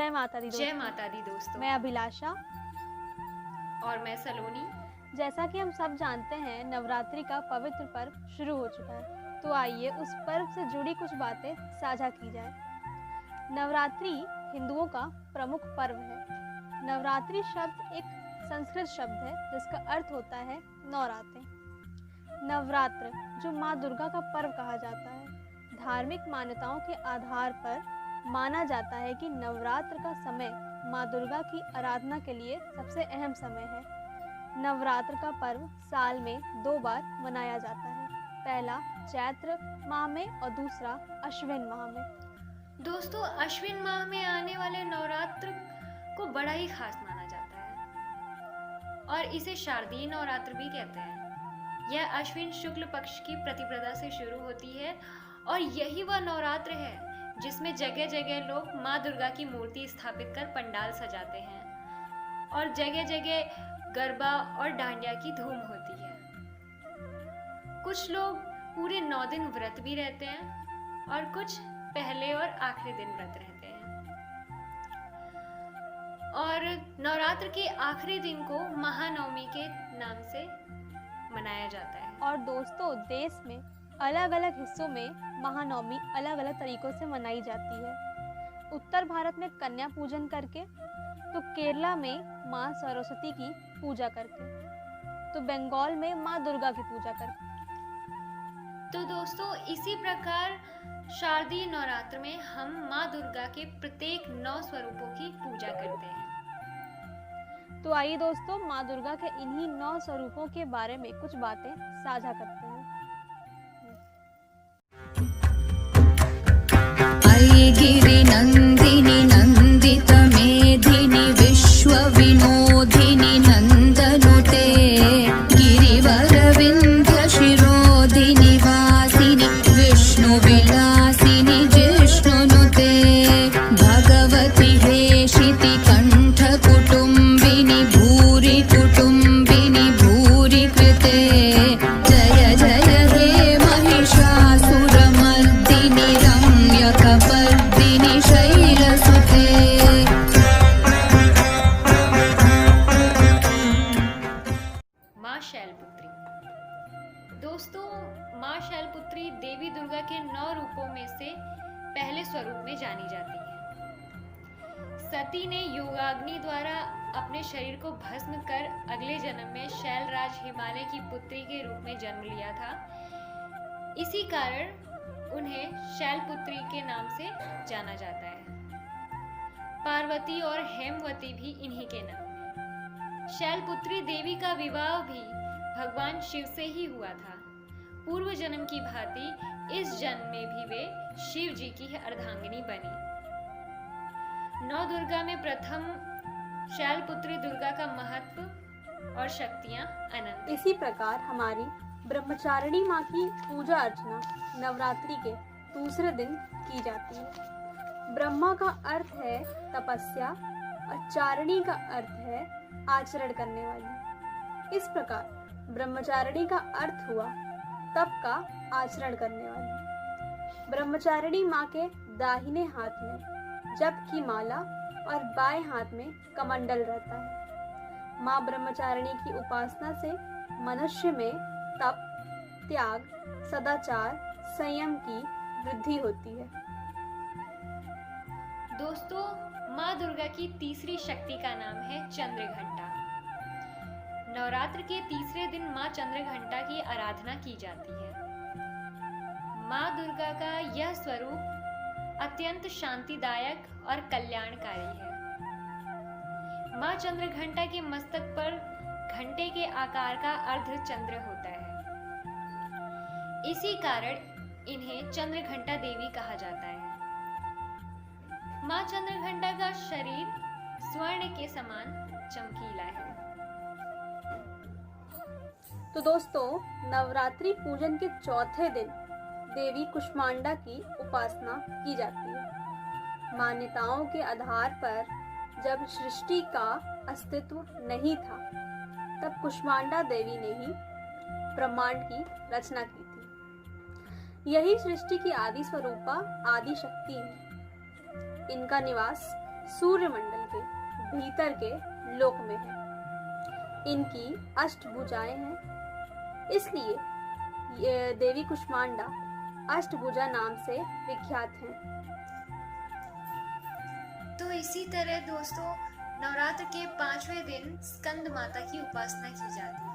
जय माता दी जय माता दी दोस्तों। मैं अभिलाषा और मैं सलोनी। जैसा कि हम सब जानते हैं, नवरात्रि का पवित्र पर्व शुरू हो चुका है, तो आइए उस पर्व से जुड़ी कुछ बातें साझा की जाए। नवरात्रि हिंदुओं का प्रमुख पर्व है। नवरात्रि शब्द एक संस्कृत शब्द है जिसका अर्थ होता है नवरात्रि। नवरात्र जो माँ दुर्गा का पर्व कहा जाता है, धार्मिक मान्यताओं के आधार पर माना जाता है कि नवरात्र का समय माँ दुर्गा की आराधना के लिए सबसे अहम समय है। नवरात्र का पर्व साल में 2 बार मनाया जाता है, पहला चैत्र माह में और दूसरा अश्विन माह में। दोस्तों, अश्विन माह में आने वाले नवरात्र को बड़ा ही खास माना जाता है और इसे शारदीय नवरात्र भी कहते हैं। यह अश्विन शुक्ल पक्ष की प्रतिपदा से शुरू होती है और यही वह नवरात्र है जिसमें जगह जगह लोग माँ दुर्गा की मूर्ति स्थापित कर पंडाल सजाते हैं और जगह जगह गरबा और डांडिया की धूम होती है। कुछ लोग पूरे 9 दिन व्रत भी रहते हैं और कुछ पहले और आखिरी दिन व्रत रहते हैं। और नवरात्र के आखिरी दिन को महानवमी के नाम से मनाया जाता है। और दोस्तों, देश में अलग अलग हिस्सों में महानवमी अलग अलग तरीकों से मनाई जाती है। उत्तर भारत में कन्या पूजन करके, तो केरला में माँ सरस्वती की पूजा करके, तो बंगाल में माँ दुर्गा की पूजा करके। तो दोस्तों, इसी प्रकार शारदीय नवरात्र में हम माँ दुर्गा के प्रत्येक 9 स्वरूपों की पूजा करते हैं। तो आइए दोस्तों, माँ दुर्गा के इन्हीं 9 स्वरूपों के बारे में कुछ बातें साझा करते हैं। गिरि नंदिनी नंदित मेधिनी विश्व विनोदिनी नंदनुते गिरिवर विंध्य शिरोधिनी वासिनी विष्णु विलासिनी जिष्णुनुते भगवती हेशिति कंठ कुटुंबिनी भूरि कुटुंबिनी भूरि कृते जय जय हे महिषासुरमर्दिनी कपर्दिनी शैलसुते। माँ शैलपुत्री। दोस्तों, माँ शैलपुत्री देवी दुर्गा के 9 रूपों में से पहले स्वरूप में जानी जाती है। सती ने योगाग्नि द्वारा अपने शरीर को भस्म कर अगले जन्म में शैलराज हिमालय की पुत्री के रूप में जन्म लिया था। इसी कारण उन्हें शैलपुत्री के नाम से जाना जाता है। पार्वती और हेमवती भी इन्हीं के नाम हैं। शैलपुत्री देवी का विवाह भी भगवान शिव से ही हुआ था। पूर्व जन्म की भांति इस जन्म में भी वे शिव जी की अर्धांगिनी बनी। नौ दुर्गा में प्रथम शैलपुत्री दुर्गा का महत्व और शक्तियां अनंत। इसी प्रकार हमारी ब्रह्मचारिणी माँ की पूजा अर्चना नवरात्रि के दूसरे दिन की जाती है। ब्रह्मा का अर्थ है तपस्या और चारिणी का अर्थ है आचरण करने वाली। इस प्रकार ब्रह्मचारिणी का अर्थ हुआ तप का आचरण करने वाली। ब्रह्मचारिणी माँ के दाहिने हाथ में जप की माला और बाएं हाथ में कमंडल रहता है। माँ ब्रह्मचारिणी की उपासना से मनुष्य में तप, त्याग, सदाचार, संयम की वृद्धि होती है। दोस्तों, माँ दुर्गा की तीसरी शक्ति का नाम है चंद्रघंटा। नवरात्र के तीसरे दिन माँ चंद्रघंटा की आराधना की जाती है। माँ दुर्गा का यह स्वरूप अत्यंत शांतिदायक और कल्याणकारी है। माँ चंद्रघंटा के मस्तक पर घंटे के आकार का अर्ध चंद्र होता है। इसी कारण इन्हें चंद्रघंटा देवी कहा जाता है। माँ चंद्रघंटा का शरीर स्वर्ण के समान चमकीला है। तो दोस्तों, नवरात्रि पूजन के चौथे दिन देवी कुष्मांडा की उपासना की जाती है। मान्यताओं के आधार पर जब सृष्टि का अस्तित्व नहीं था, तब कुष्मांडा देवी ने ही ब्रह्मांड की रचना की थी। यही सृष्टि की आदि स्वरूपा आदि शक्ति है। इनका निवास सूर्यमंडल के भीतर के लोक में है। इनकी अष्टभुजाएं हैं, इसलिए ये देवी कुष्मांडा अष्टभुजा नाम से विख्यात हैं। तो इसी तरह दोस्तों नवरात्र के 5वें दिन स्कंद माता की उपासना की जाती है।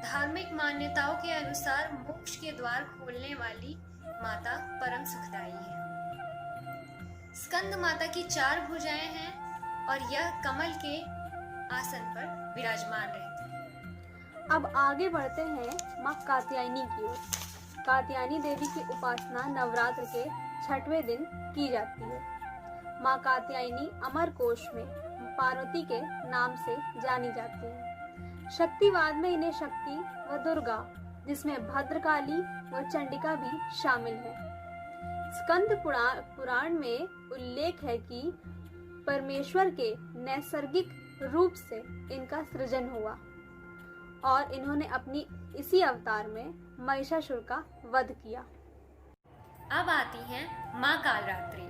धार्मिक मान्यताओं के अनुसार मोक्ष के द्वार खोलने वाली माता परम सुखदायी है। स्कंद माता की 4 भुजाएं हैं और यह कमल के आसन पर विराजमान रहती है। अब आगे बढ़ते हैं माँ कात्यायनी की ओर। कात्यायनी देवी की उपासना नवरात्र के 6वें दिन की जाती है। माँ कात्यायनी अमर कोश में पार्वती के नाम से जानी जाती है। शक्तिवाद में इन्हें शक्ति व दुर्गा, जिसमें भद्रकाली व चंडिका भी शामिल है। स्कंद पुराण में उल्लेख है कि परमेश्वर के नैसर्गिक रूप से इनका सृजन हुआ और इन्होंने अपनी इसी अवतार में महिषासुर का वध किया। अब आती हैं माँ कालरात्रि।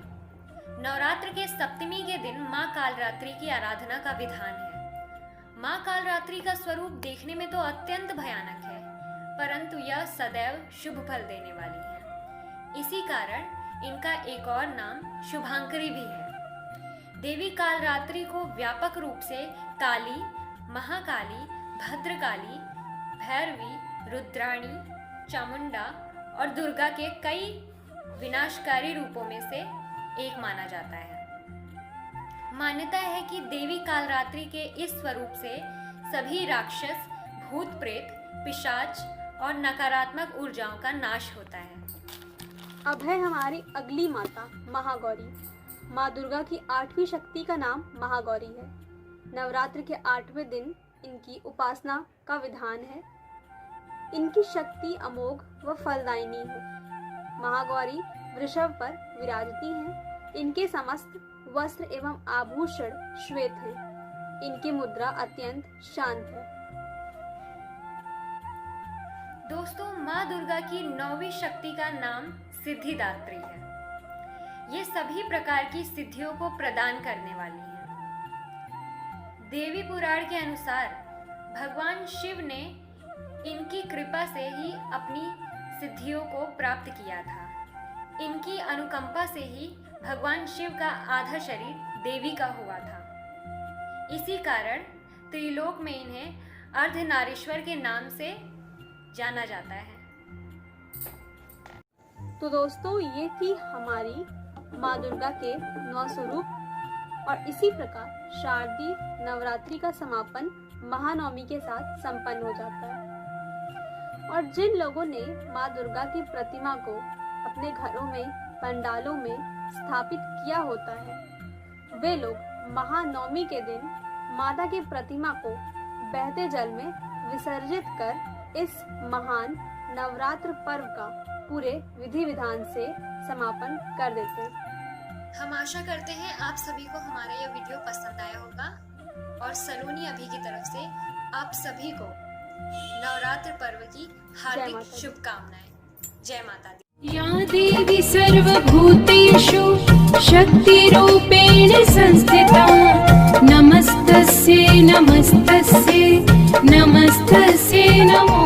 नवरात्र के सप्तमी के दिन माँ कालरात्रि की आराधना का विधान है। माँ कालरात्रि का स्वरूप देखने में तो अत्यंत भयानक है, परंतु यह सदैव शुभ फल देने वाली है। इसी कारण इनका एक और नाम शुभांकरी भी है। देवी कालरात्रि को व्यापक रूप से काली, महाकाली, भद्रकाली, भैरवी, रुद्राणी, चामुंडा और दुर्गा के कई विनाशकारी रूपों में से एक माना जाता है। मान्यता है कि देवी कालरात्रि के इस स्वरूप से सभी राक्षस, भूत प्रेत, पिशाच और नकारात्मक ऊर्जाओं का नाश होता है। अब है हमारी अगली माता महागौरी। माँ दुर्गा की 8वीं शक्ति का नाम महागौरी है। नवरात्र के 8वें दिन इनकी उपासना का विधान है। इनकी शक्ति अमोघ व फलदायिनी है। महागौरी वृषभ पर विराजती हैं। इनके समस्त वस्त्र एवं आभूषण श्वेत हैं। इनकी मुद्रा अत्यंत शांत है। दोस्तों माँ दुर्गा की 9वीं शक्ति का नाम सिद्धिदात्री है। ये सभी प्रकार की सिद्धियों को प्रदान करने वाली है। देवी पुराण के अनुसार भगवान शिव ने इनकी कृपा से ही अपनी सिद्धियों को प्राप्त किया था। इनकी अनुकंपा से ही भगवान शिव का आधा शरीर देवी का हुआ था। इसी कारण त्रिलोक में इन्हें अर्धनारीश्वर के नाम से जाना जाता है। तो दोस्तों ये थी हमारी माँ दुर्गा के 9 स्वरूप और इसी प्रकार शारदीय नवरात्रि का समापन महानवमी के साथ संपन्न हो जाता है। और जिन लोगों ने माँ दुर्गा की प्रतिमा को अपने घरों में, पंडालों में स्थापित किया होता है, वे लोग महानवमी के दिन माता की प्रतिमा को बहते जल में विसर्जित कर इस महान नवरात्र पर्व का पूरे विधि विधान से समापन कर देते हैं। हम आशा करते हैं आप सभी को हमारा यह वीडियो पसंद आया होगा और सलोनी अभी की तरफ से आप सभी को नवरात्र पर्व की हार्दिक शुभकामनाएं। जय माता दी। या देवी सर्वभूतेषु शक्तिरूपेण संस्थिता नमस्तस्यै नमस्तस्यै नमस्तस्यै नमो